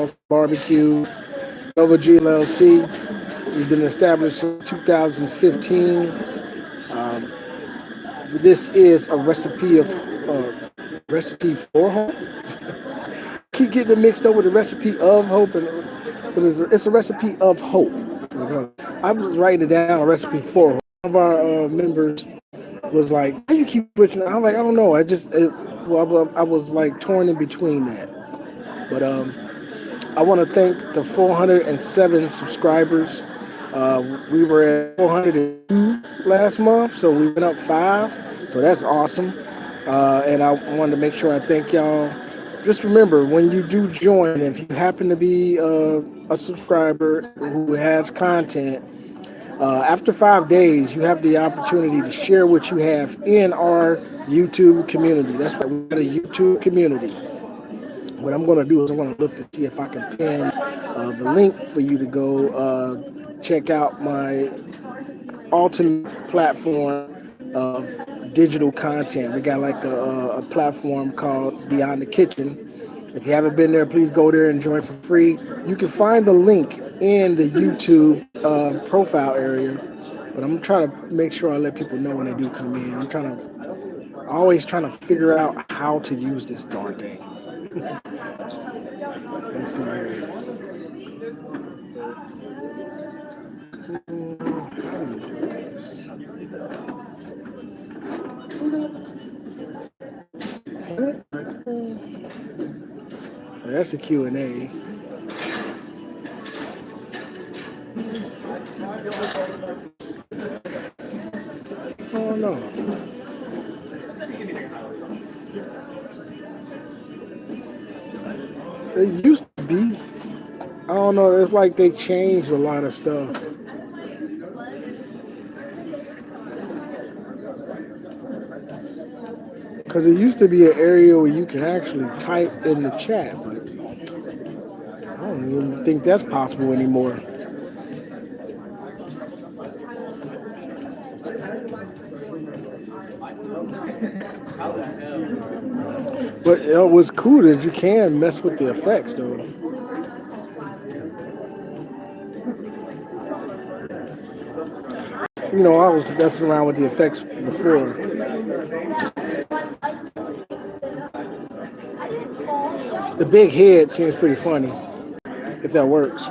House Barbecue, Nova GLLC. We've been established since 2015. Um, this is a recipe for hope. Keep getting it mixed up with the recipe of hope, but it's a recipe of hope. I was writing it down, a recipe for hope. One of our members was like, "Why you keep switching?" I'm like, "I don't know. I was like torn in between that." But I want to thank the 407 subscribers. We were at 402 last month, so we went up five. So that's awesome. And I wanted to make sure I thank y'all. Just remember, when you do join, if you happen to be a subscriber who has content, after 5 days, you have the opportunity to share what you have in our YouTube community. That's right, we got a YouTube community. What I'm going to do is I'm going to look to see if I can pin the link for you to go check out my ultimate platform of digital content. We got like a platform called Beyond the Kitchen. If you haven't been there, please go there and join for free. You can find the link in the YouTube profile area. But I'm trying to make sure I let people know when they do come in. Always trying to figure out how to use this darn thing. Let's see here. That's a Q&A. Oh no. It used to be. I don't know. It's like they changed a lot of stuff. Because it used to be an area where you can actually type in the chat, but I don't even think that's possible anymore. But what's cool is you can mess with the effects, though. I was messing around with the effects before. The big head seems pretty funny, if that works.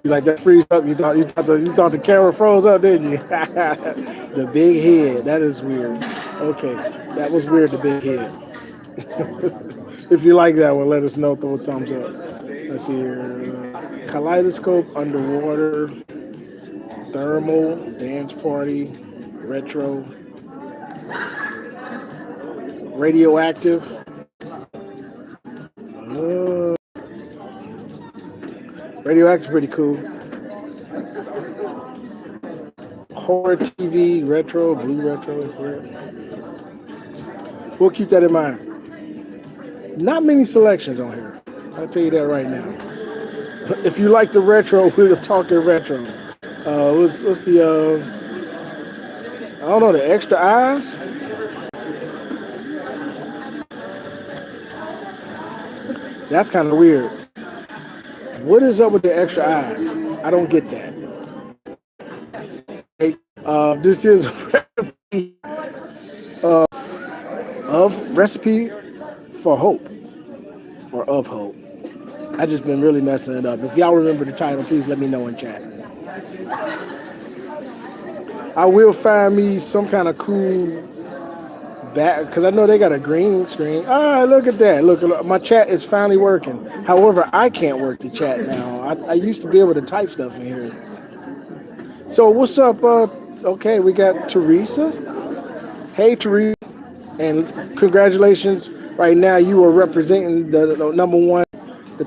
You like that freeze up? You thought the camera froze up, didn't you? The big head. That is weird. Okay, that was weird. The big head. If you like that one, let us know. Throw a thumbs up. Let's see here. Kaleidoscope, underwater, thermal, dance party, retro, radioactive. Radioactive, pretty cool. Horror TV, retro, blue retro. We'll keep that in mind. Not many selections on here. I'll tell you that right now. If you like the retro, we're talking retro. What's the I don't know, the extra eyes? That's kind of weird. What is up with the extra eyes? I don't get that. This is recipe for hope, or of hope. I just been really messing it up. If y'all remember the title, please let me know in chat. I will find me some kind of cool back, because I know they got a green screen. Ah, look at that. Look, my chat is finally working. However, I can't work the chat now. I used to be able to type stuff in here. So what's up? Okay, we got Teresa. Hey, Teresa. And congratulations. Right now, you are representing the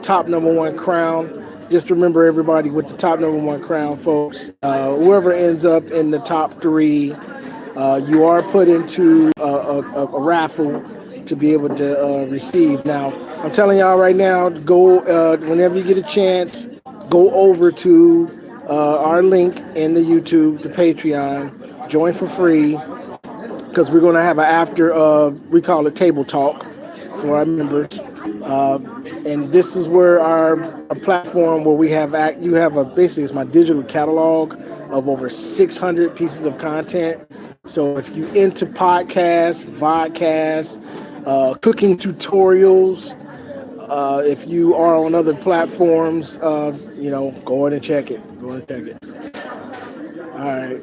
top number one crown. Just remember, everybody, with the top number one crown, folks, whoever ends up in the top three, you are put into a raffle to be able to receive. Now, I'm telling y'all right now, go whenever you get a chance, go over to our link in the YouTube, the Patreon, join for free. because we're going to have an after, we call it table talk for our members. Uh, and this is where our platform where we have you have a basically it's my digital catalog of over 600 pieces of content. So if you into podcasts, vodcasts, cooking tutorials, if you are on other platforms, go in and check it. Go and check it. All right.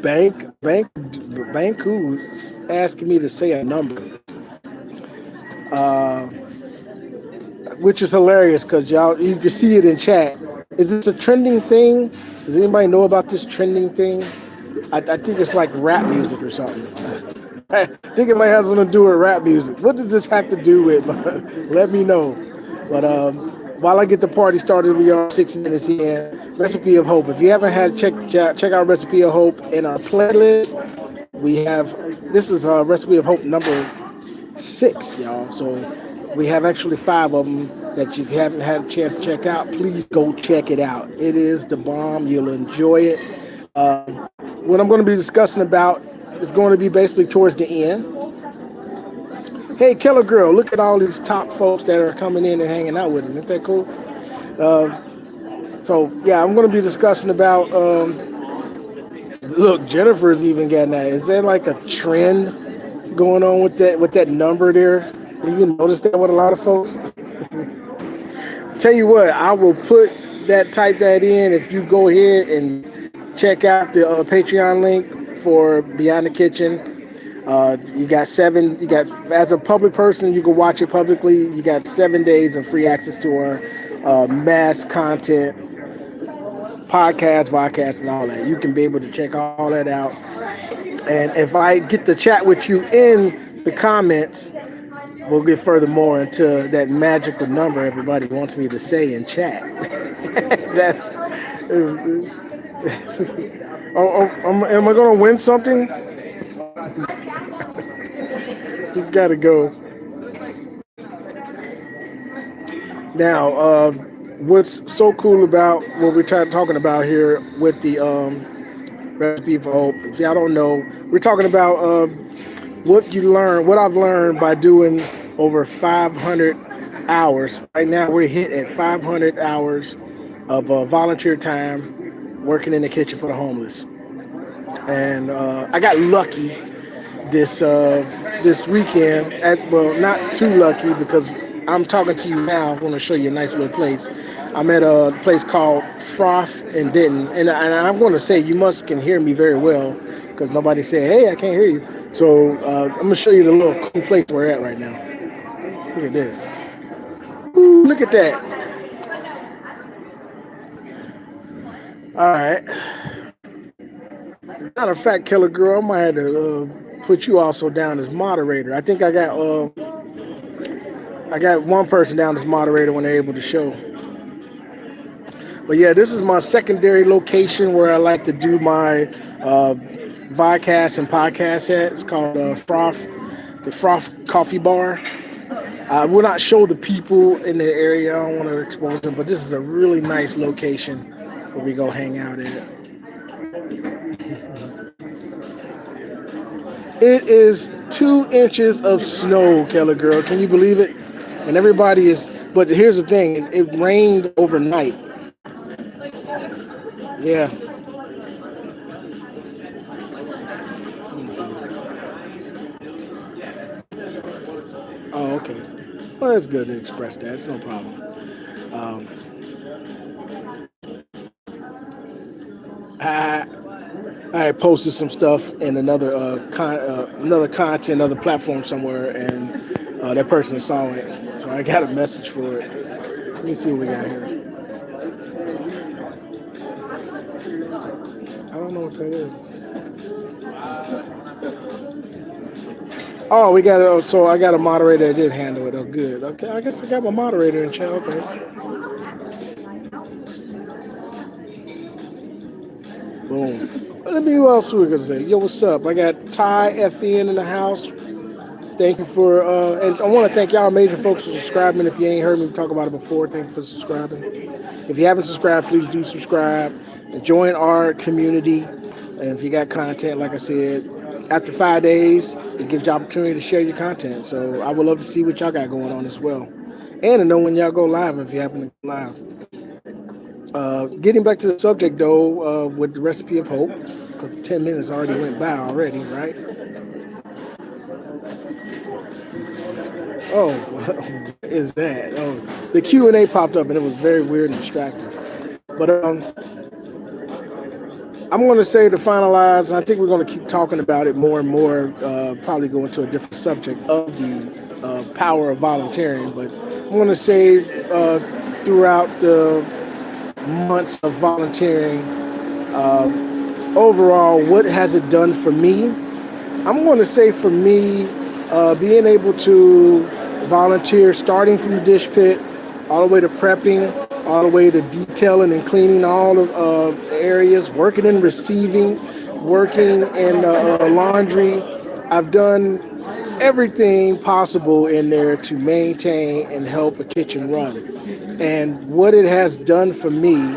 Bank, Banku's asking me to say a number, uh, which is hilarious because you can see it in chat. Is this a trending thing? Does anybody know about this trending thing? I think it's like rap music or something. I think it might have something to do with rap music. What does this have to do with? Let me know. But while I get the party started, we are 6 minutes in. Recipe of Hope. If you haven't had check out Recipe of Hope in our playlist. We have this is Recipe of Hope number 6, y'all. So we have actually 5 of them that if you haven't had a chance to check out, please go check it out. It is the bomb. You'll enjoy it. What I'm going to be discussing about is going to be basically towards the end. Hey, Killer Girl, look at all these top folks that are coming in and hanging out with us. Isn't that cool? So, yeah, I'm going to be discussing about, look, Jennifer's even getting that. Is there like a trend going on with that number there? Have you noticed that with a lot of folks? Tell you what, I will type that in if you go ahead and check out the Patreon link for Beyond the Kitchen. You got as a public person, you can watch it publicly. You got 7 days of free access to our mass content, podcast, vodcast, and all that. You can be able to check all that out. And if I get to chat with you in the comments, we'll get furthermore into that magical number everybody wants me to say in chat. That's. Am I going to win something? Just got to go. Now, what's so cool about what we're talking about here with the Recipe for Hope? If y'all don't know, we're talking about what I've learned by doing over 500 hours. Right now, we're hit at 500 hours of volunteer time working in the kitchen for the homeless. And I got lucky this weekend. Not too lucky because I'm talking to you now. I want to show you a nice little place. I'm at a place called Froth in Denton, and I'm going to say you can hear me very well because nobody said, "Hey, I can't hear you." So I'm going to show you the little cool place we're at right now. Look at this. Ooh, look at that. All right. Matter of fact, Killer Girl, I might have to put you also down as moderator. I think I got one person down as moderator when they're able to show. But yeah, this is my secondary location where I like to do my vodcast and podcast at. It's called the Froth Coffee Bar. I will not show the people in the area. I don't want to expose them, but this is a really nice location where we go hang out at. It is 2 inches of snow, Keller Girl. Can you believe it? And everybody is, but here's the thing, it rained overnight. Yeah. Oh, okay. Well, that's good to express that. It's no problem. I posted some stuff in another content, other platform somewhere, and that person saw it, so I got a message for it. Let me see what we got here. I don't know what that is. Oh, we got it. So I got a moderator that did handle it. Oh, good. Okay, I guess I got my moderator in chat. Okay. Boom. Let me, who else we gonna say? Yo, what's up? I got Ty FN in the house. Thank you for, and I want to thank y'all amazing folks for subscribing. If you ain't heard me talk about it before, thank you for subscribing. If you haven't subscribed, please do subscribe and join our community. And if you got content, like I said, after 5 days, it gives you opportunity to share your content. So I would love to see what y'all got going on as well. And to know when y'all go live if you happen to go live. Getting back to the subject though, with the recipe of hope, because 10 minutes already went by already, right? Oh, what is that? Oh, the Q&A popped up and it was very weird and distracting. But I'm going to say to finalize, I think we're going to keep talking about it more and more, probably go into a different subject of the power of volunteering. But I'm going to say throughout the months of volunteering, overall, what has it done for me? I'm going to say for me, being able to volunteer, starting from the dish pit, all the way to prepping, all the way to detailing and cleaning all of areas, working in receiving, working in laundry. I've done everything possible in there to maintain and help a kitchen run. And what it has done for me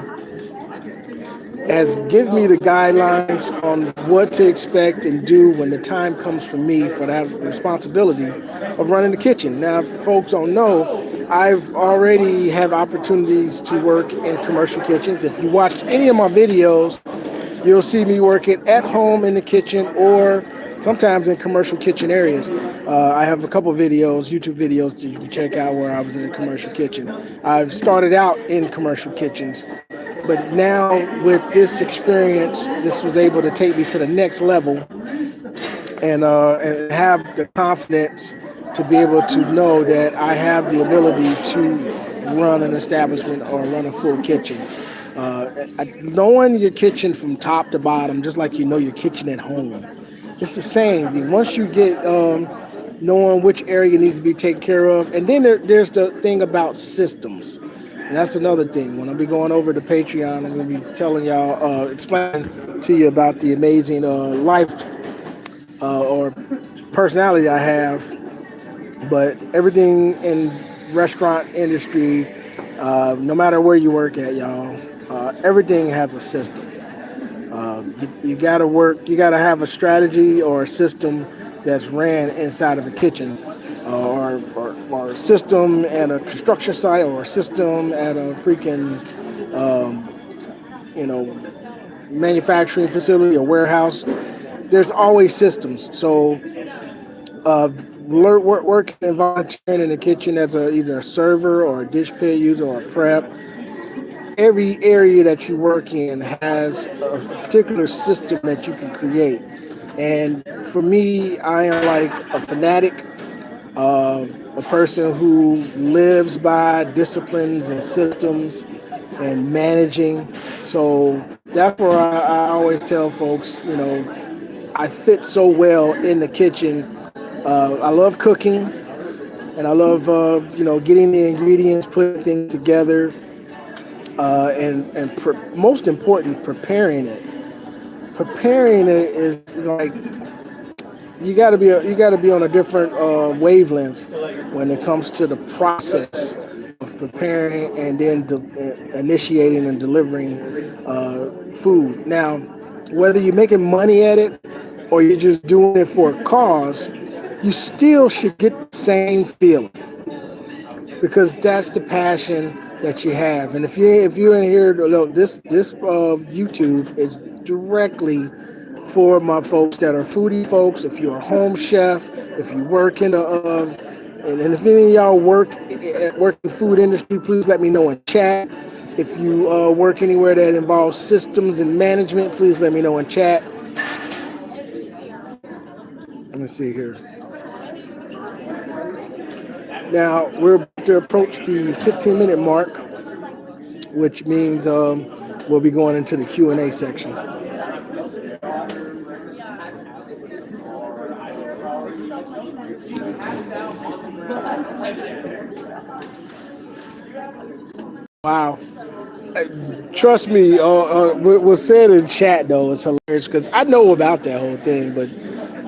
has given me the guidelines on what to expect and do when the time comes for me for that responsibility of running the kitchen. Now, if folks don't know, I've already have opportunities to work in commercial kitchens. If you watched any of my videos, you'll see me working at home in the kitchen or sometimes in commercial kitchen areas. I have a couple videos, YouTube videos that you can check out where I was in a commercial kitchen. I've started out in commercial kitchens, but now with this experience, this was able to take me to the next level and have the confidence to be able to know that I have the ability to run an establishment or run a full kitchen. Knowing your kitchen from top to bottom, just like you know your kitchen at home, it's the same. Once you get knowing which area needs to be taken care of, and then there's the thing about systems. And that's another thing. When I'll be going over to Patreon, I'm going to be telling y'all, explaining to you about the amazing life or personality I have. But everything in restaurant industry, no matter where you work at, y'all, everything has a system. You got to work. You got to have a strategy or a system that's ran inside of a kitchen, or a system at a construction site, or a system at a freaking, um, you know, manufacturing facility or warehouse. There's always systems. So, working and volunteering in the kitchen as either a server or a dish pit user or a prep, every area that you work in has a particular system that you can create. And for me, I am like a fanatic, a person who lives by disciplines and systems and managing. So that's where I always tell folks, I fit so well in the kitchen. I love cooking, and I love, getting the ingredients, putting things together, and most important, preparing it. Preparing it is like you got to be on a different wavelength when it comes to the process of preparing and then initiating and delivering food. Now, whether you're making money at it or you're just doing it for a cause, you still should get the same feeling, because that's the passion that you have. And if you're in here, look, this YouTube is directly for my folks that are foodie folks. If you're a home chef, if you work in and if any of y'all work in food industry, please let me know in chat. If you work anywhere that involves systems and management, please let me know in chat. Let me see here. Now we're about to approach the 15-minute mark, which means we'll be going into the Q&A section. Wow. Trust me, what was said in chat though is hilarious, because I know about that whole thing, but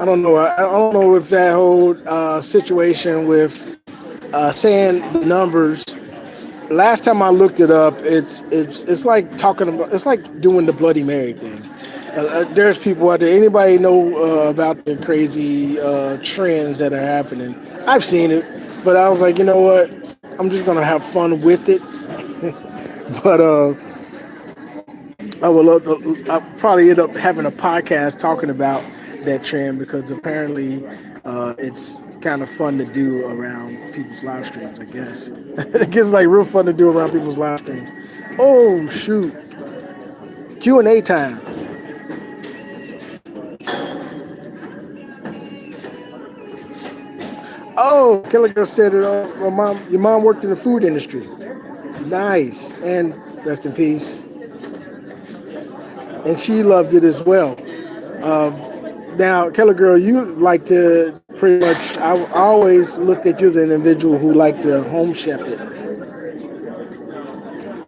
I don't know. I don't know if that whole situation with saying the numbers. Last time I looked it up, it's like talking about. It's like doing the Bloody Mary thing. There's people out there. Anybody know about the crazy trends that are happening? I've seen it, but I was like, you know what? I'm just gonna have fun with it. But I will. I'll probably end up having a podcast talking about that trend because apparently it's kind of fun to do around people's live streams. I guess it gets like real fun to do around people's live streams. Oh shoot! Q&A time. Oh, Killer Girl said that your mom worked in the food industry. Nice, and rest in peace. And she loved it as well. Um, Now, Keller Girl, you like to pretty much. I always looked at you as an individual who liked to home chef it.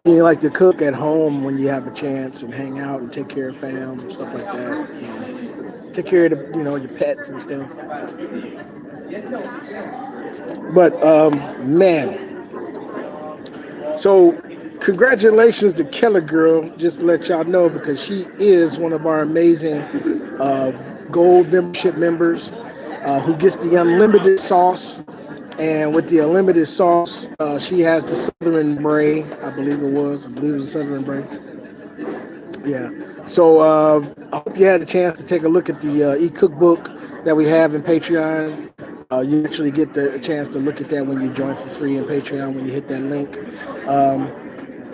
You like to cook at home when you have a chance and hang out and take care of fam and stuff like that. Take care of your pets and stuff. But man, so congratulations to Keller Girl. Just to let y'all know because she is one of our amazing uh, gold membership members who gets the unlimited sauce. And with the unlimited sauce, she has the Southern Bray, I believe it was. I believe it was Southern Bray. Yeah. So I hope you had a chance to take a look at the e-cookbook that we have in Patreon. You actually get the chance to look at that when you join for free in Patreon when you hit that link. Um,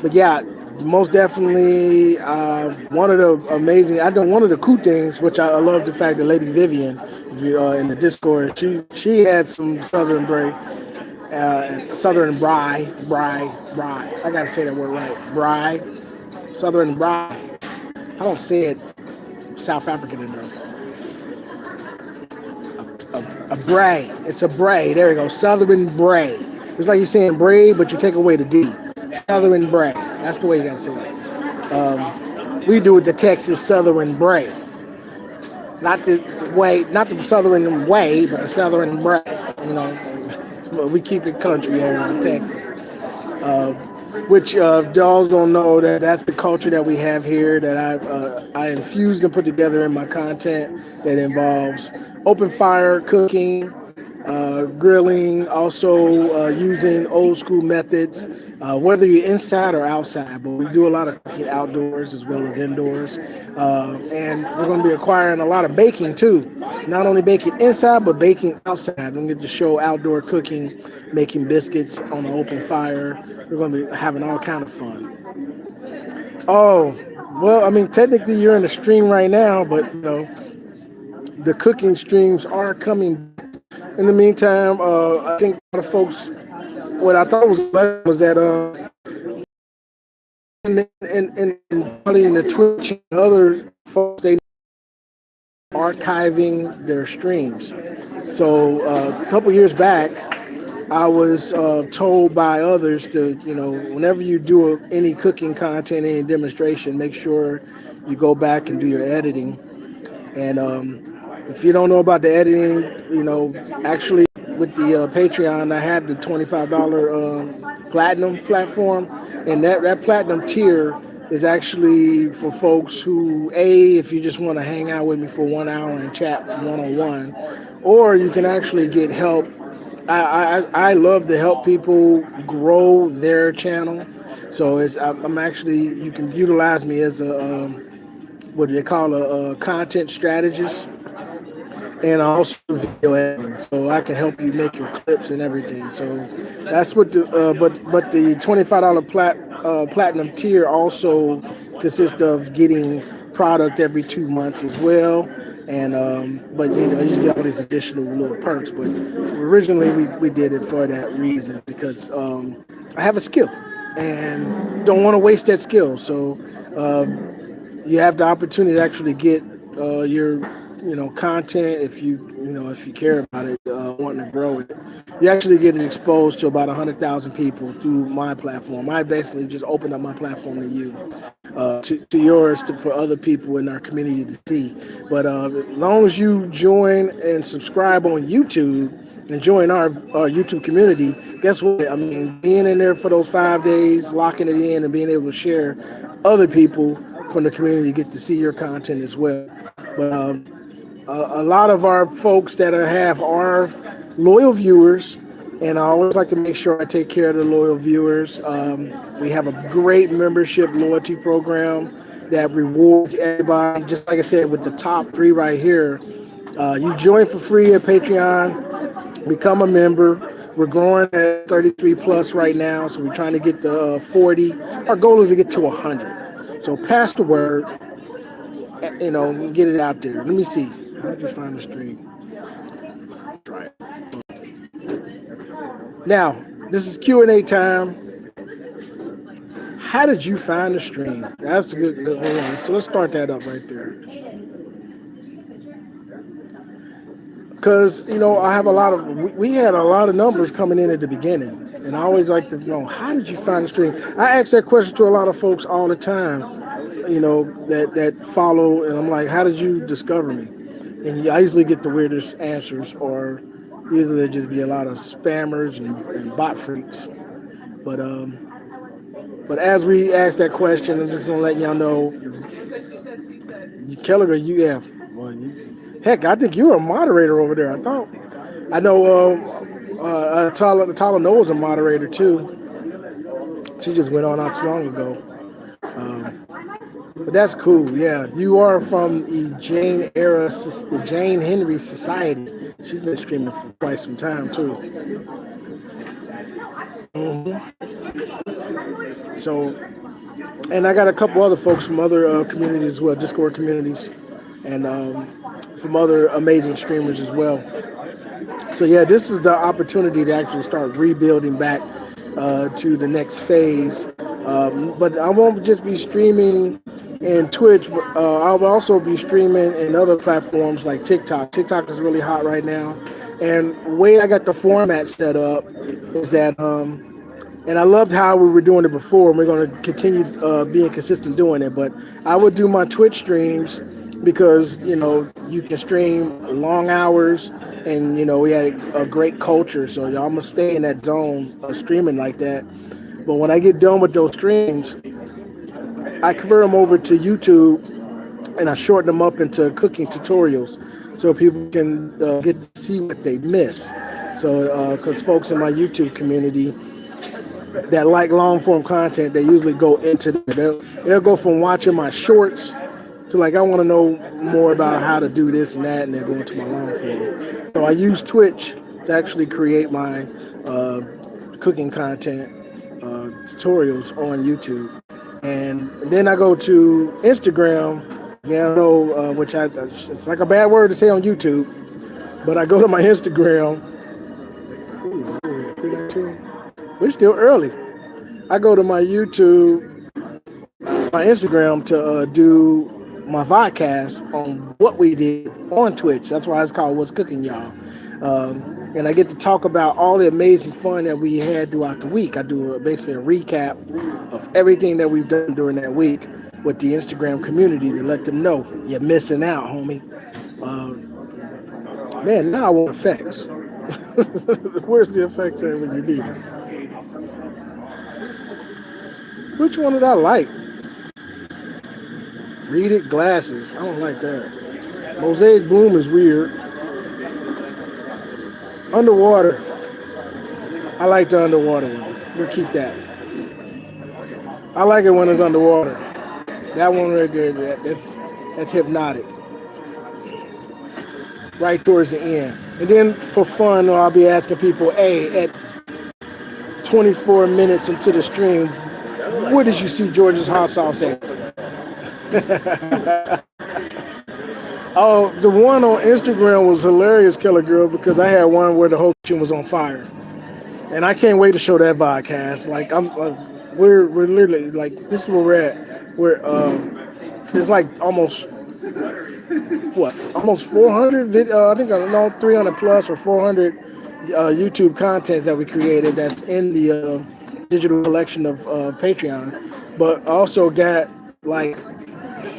but yeah, most definitely one of the amazing. I know one of the cool things, which I love the fact that Lady Vivian, if you in the Discord, she had some Southern Bray, Southern Bry. I gotta say that word right, Bry, Southern Bry. I don't say it South African enough. A bray. It's a bray. There you go. Southern bray. It's like you're saying bray, but you take away the D. Southern bray. That's the way you gotta say it. We do it the Texas Southern bray. Not the Southern way, but the Southern bray. You know, we keep it country here in Texas. Uh, which dolls don't know that that's the culture that we have here that I infused and put together in my content that involves open fire cooking, grilling, also using old school methods, whether you're inside or outside. But we do a lot of cooking outdoors as well as indoors, and we're going to be acquiring a lot of baking too. Not only baking inside, but baking outside. We're going to get to show outdoor cooking, making biscuits on an open fire. We're going to be having all kind of fun. Oh, well, I mean, technically you're in the stream right now, but the cooking streams are coming. In the meantime, I think a lot of folks, what I thought was that probably in the Twitch and other folks, they archiving their streams. So a couple years back, I was told by others to, whenever you do any cooking content, any demonstration, make sure you go back and do your editing. And if you don't know about the editing, actually with the Patreon, I have the $25 platinum platform, and that platinum tier is actually for folks who, if you just want to hang out with me for 1 hour and chat one on one, or you can actually get help. I love to help people grow their channel, so I'm actually, you can utilize me as a what do they call a content strategist, and also video editing, so I can help you make your clips and everything. So that's what the but the $25 platinum tier also consists of getting product every 2 months as well. And but you get all these additional little perks. But originally we did it for that reason because I have a skill and don't want to waste that skill. So you have the opportunity to actually get your content, if you care about it, wanting to grow it, you actually get exposed to about 100,000 people through my platform. I basically just open up my platform to you, to yours, for other people in our community to see. But as long as you join and subscribe on YouTube and join our YouTube community, guess what? I mean, being in there for those 5 days, locking it in, and being able to share, other people from the community get to see your content as well. But a lot of our folks that have are loyal viewers, and I always like to make sure I take care of the loyal viewers. We have a great membership loyalty program that rewards everybody. Just like I said, with the top three right here, you join for free at Patreon, become a member. We're growing at 33 plus right now, so we're trying to get to 40. Our goal is to get to 100. So pass the word, get it out there. Let me see. How did you find the stream? Right. Now, this is Q&A time. How did you find the stream? That's a good one. So let's start that up right there. Because, I have we had a lot of numbers coming in at the beginning. And I always like to know, how did you find the stream? I ask that question to a lot of folks all the time, that follow. And I'm like, how did you discover me? And I usually get the weirdest answers, or usually there just be a lot of spammers and bot freaks. But as we ask that question, I'm just gonna let y'all know, Keller, heck, I think you were a moderator over there. I know Tala Noah's a moderator too. She just went on not too long ago. But that's cool. Yeah, you are from the the Jane Henry Society. She's been streaming for quite some time too. So, and I got a couple other folks from other communities as well, Discord communities, and from other amazing streamers as well. So yeah, this is the opportunity to actually start rebuilding back to the next phase. But I won't just be streaming in Twitch. I'll also be streaming in other platforms like TikTok. TikTok is really hot right now. And the way I got the format set up is that, and I loved how we were doing it before, and we're going to continue being consistent doing it. But I would do my Twitch streams because, you can stream long hours, and, we had a great culture. So y'all must stay in that zone of streaming like that. But when I get done with those streams, I convert them over to YouTube, and I shorten them up into cooking tutorials so people can get to see what they miss. So, because folks in my YouTube community that like long form content, they usually go into they'll go from watching my shorts to like, I want to know more about how to do this and that, and they're going to my long form. So I use Twitch to actually create my cooking content tutorials on YouTube. And then I go to Instagram, which it's like a bad word to say on YouTube, but I go to my Instagram. We're still early. I go to my YouTube, my Instagram to do my vodcast on what we did on Twitch. That's why it's called What's Cooking, y'all. And I get to talk about all the amazing fun that we had throughout the week. I do basically a recap of everything that we've done during that week with the Instagram community to let them know you're missing out, homie. Man, now I want effects. Where's the effects at when you need them? Which one did I like? Read it, glasses. I don't like that. Mosaic Bloom is weird. Underwater. I like the underwater one. We'll keep that. I like it when it's underwater. That one right there, that's hypnotic. Right towards the end. And then for fun, I'll be asking people, hey, at 24 minutes into the stream, where did you see George's hot sauce at? Oh, the one on Instagram was hilarious, Killer Girl, because I had one where the whole kitchen was on fire, and I can't wait to show that vodcast. Like we're literally like, this is where we're at. There's like almost what, almost 400 video, I think, no, 300 plus or 400 YouTube contents that we created that's in the digital collection of Patreon, but also got like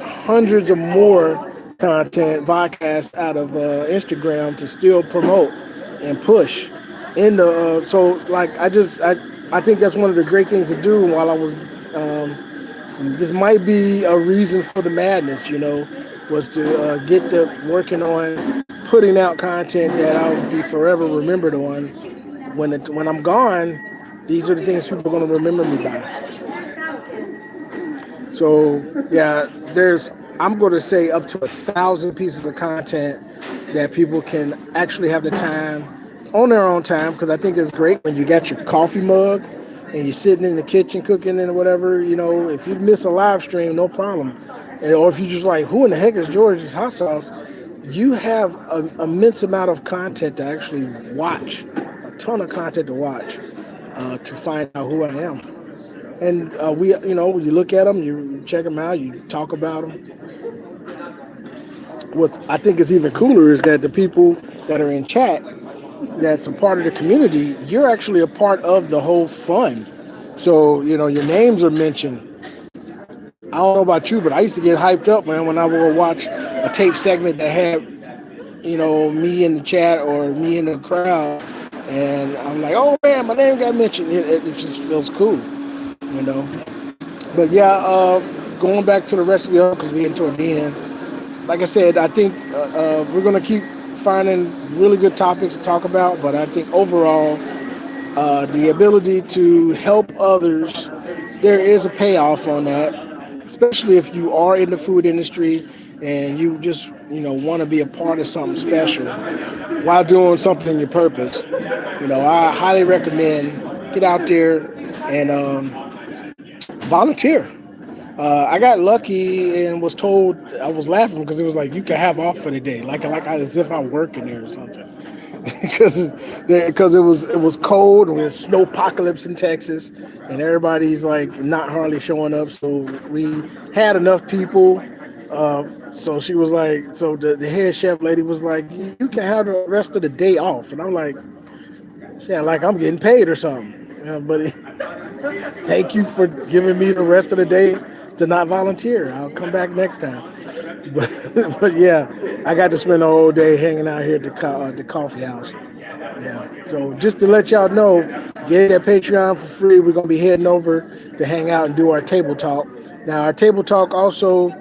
hundreds of more content vodcasts out of Instagram to still promote and push in the so like I think that's one of the great things to do while I was this might be a reason for the madness, was to get the working on putting out content that I'll be forever remembered on. When I'm gone, these are the things people are going to remember me by. So yeah, I'm going to say up to 1,000 pieces of content that people can actually have the time on their own time, because I think it's great when you got your coffee mug and you're sitting in the kitchen cooking and whatever. If you miss a live stream, no problem. Or if you just like, who in the heck is George's hot sauce? You have an immense amount of content to actually watch, a ton of content to watch, to find out who I am. And you look at them, you check them out, you talk about them. What I think is even cooler is that the people that are in chat, that's a part of the community, you're actually a part of the whole fun. So, your names are mentioned. I don't know about you, but I used to get hyped up, man, when I would watch a tape segment that had, me in the chat or me in the crowd. And I'm like, oh man, my name got mentioned. It just feels cool, you know. But yeah, going back to the recipe because we into it then. Like I said, I think we're gonna keep finding really good topics to talk about. But I think overall, the ability to help others, there is a payoff on that, especially if you are in the food industry and you just want to be a part of something special while doing something in your purpose. I highly recommend get out there and volunteer. I got lucky and was told, I was laughing because it was like you can have off for the day, like as if I work in there or something. because it was cold and it was snow apocalypse in Texas, and everybody's like not hardly showing up. So we had enough people. So she was like, so the head chef lady was like, you can have the rest of the day off, and I'm like, yeah, like I'm getting paid or something. But thank you for giving me the rest of the day to not volunteer. I'll come back next time. But yeah, I got to spend the whole day hanging out here at the coffee house. Yeah. So just to let y'all know, if you hit that Patreon for free, we're gonna be heading over to hang out and do our table talk. Now our table talk also,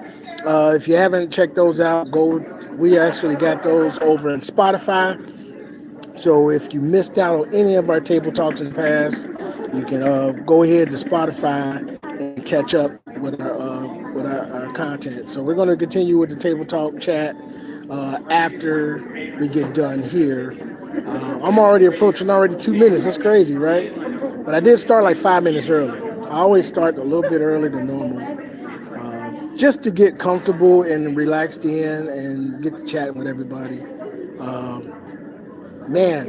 if you haven't checked those out, go. We actually got those over in Spotify. So if you missed out on any of our table talks in the past, you can go ahead to Spotify and catch up with our content. So we're going to continue with the table talk chat after we get done here. I'm already approaching 2 minutes. That's crazy, right? But I did start like 5 minutes early. I always start a little bit earlier than normal, just to get comfortable and relaxed in and get to chat with everybody. Man,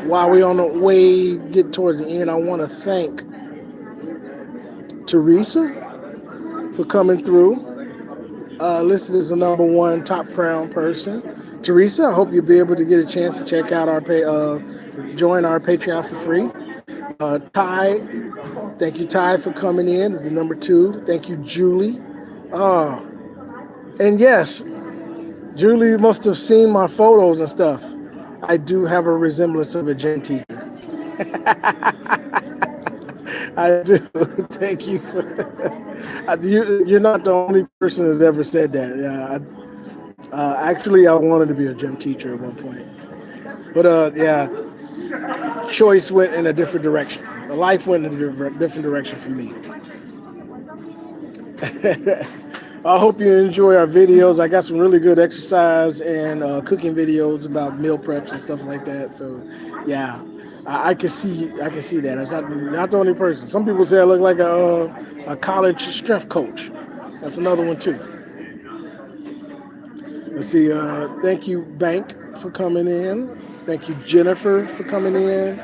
while we're on the way, get towards the end, I want to thank Teresa for coming through. Listed as the number one top crown person. Teresa, I hope you'll be able to get a chance to check out join our Patreon for free. Ty, thank you, Ty, for coming in as the number two. Thank you, Julie. And yes, Julie must have seen my photos and stuff. I do have a resemblance of a gym teacher. I do. Thank you. You're not the only person that ever said that. Yeah. Actually, I wanted to be a gym teacher at one point. But yeah, choice went in a different direction. Life went in a different direction for me. I hope you enjoy our videos. I got some really good exercise and cooking videos about meal preps and stuff like that. So, yeah, I can see that. I'm not the only person. Some people say I look like a college strength coach. That's another one too. Let's see. Thank you, Bank, for coming in. Thank you, Jennifer, for coming in.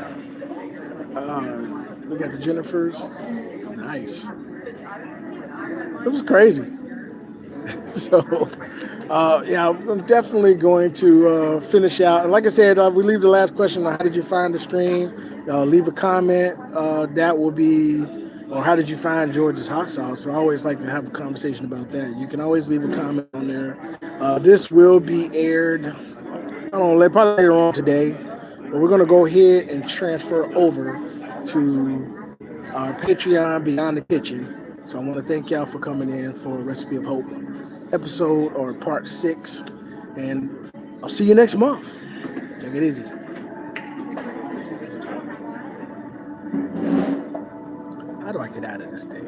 We got the Jennifers. Nice. It was crazy. So, yeah, I'm definitely going to finish out. And like I said, we leave the last question on how did you find the stream? Leave a comment. That will be, or how did you find George's hot sauce? So I always like to have a conversation about that. You can always leave a comment on there. This will be aired, I don't know, probably later on today. But we're going to go ahead and transfer over to our Patreon Beyond the Kitchen. So I want to thank y'all for coming in for Recipe of Hope episode or part 6. And I'll see you next month. Take it easy. How do I get out of this thing?